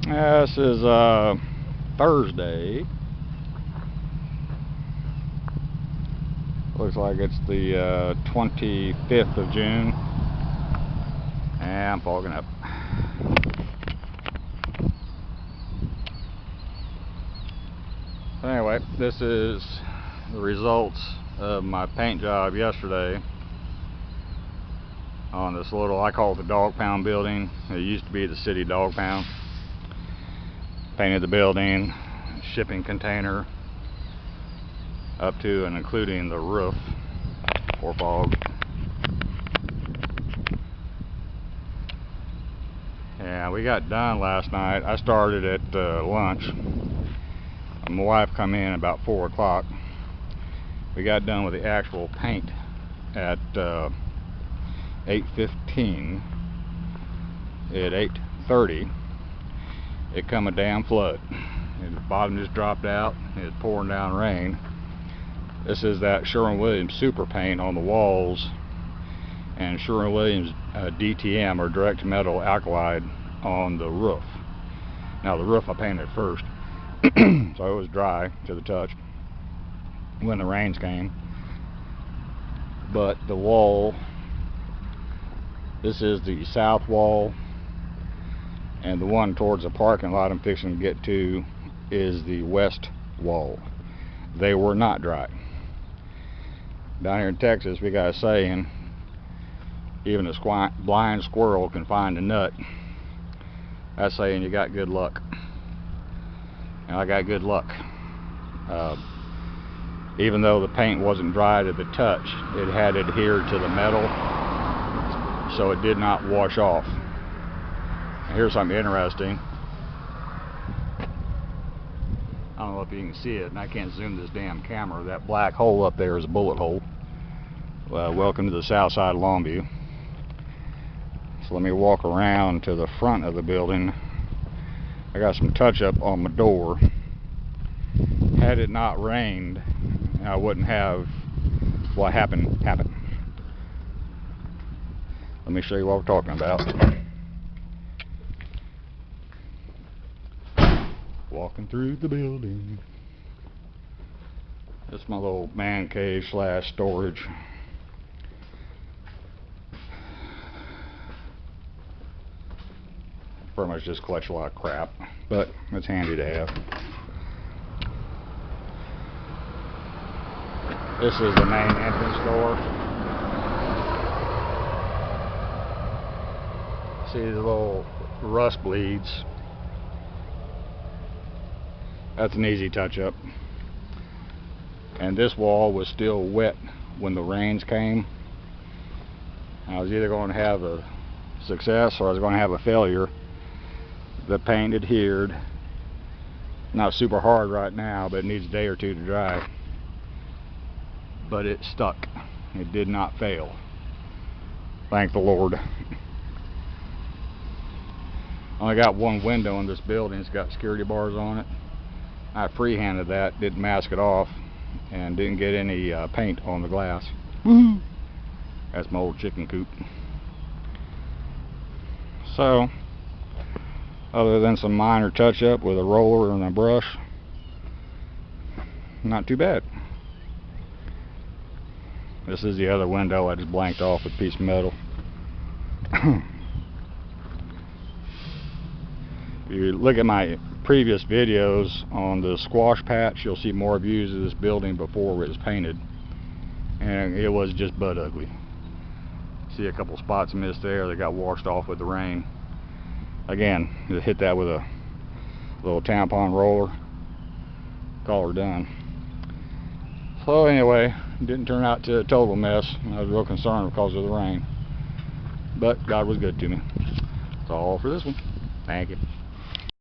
This is Thursday. Looks like it's the 25th of June. And I'm fogging up. Anyway, this is the results of my paint job yesterday on this little, I call it the dog pound building. It used to be the city dog pound. Painted the building, shipping container, up to and including the roof for fog. Yeah, we got done last night. I started at lunch. My wife come in about 4 o'clock. We got done with the actual paint at 8:15. At 8:30 it come a damn flood, and the bottom just dropped out. It's pouring down rain. This is that Sherwin Williams super paint on the walls and Sherwin Williams DTM, or direct metal alkalide, on the roof. Now the roof I painted first so it was dry to the touch when the rains came, but the wall, this is the south wall, and the one towards the parking lot I'm fixing to get to is the west wall. They were not dry. Down here in Texas we got a saying, even a blind squirrel can find a nut. That's saying you got good luck. And I got good luck. Even though the paint wasn't dry to the touch, it had adhered to the metal, so it did not wash off. Here's something interesting. I don't know if you can see it, and I can't zoom this damn camera. That black hole up there is a bullet hole. Welcome to the south side of Longview. So let me walk around to the front of the building. I got some touch up on my door. Had it not rained, I wouldn't have what happened. Let me show you what we're talking about. Walking through the building. This is my little man cave slash storage. Pretty much just collects a lot of crap, but it's handy to have. This is the main entrance door. See the little rust bleeds. That's an easy touch up. And this wall was still wet when the rains came. I was either going to have a success or I was going to have a failure. The paint adhered. Not super hard right now, but it needs a day or two to dry. But it stuck. It did not fail. Thank the Lord. Only got one window in this building. It's got security bars on it. I freehanded that, didn't mask it off, and didn't get any paint on the glass. That's my old chicken coop. So, other than some minor touch up with a roller and a brush, not too bad. This is the other window I just blanked off with a piece of metal. If you look at my previous videos on the squash patch, you'll see more views of this building before it was painted, and it was just butt ugly. See a couple spots missed there that got washed off with the rain. Again, just hit that with a little tampon roller, call her done. So anyway, it didn't turn out to a total mess. I was real concerned because of the rain, but God was good to me. That's all for this one. Thank you.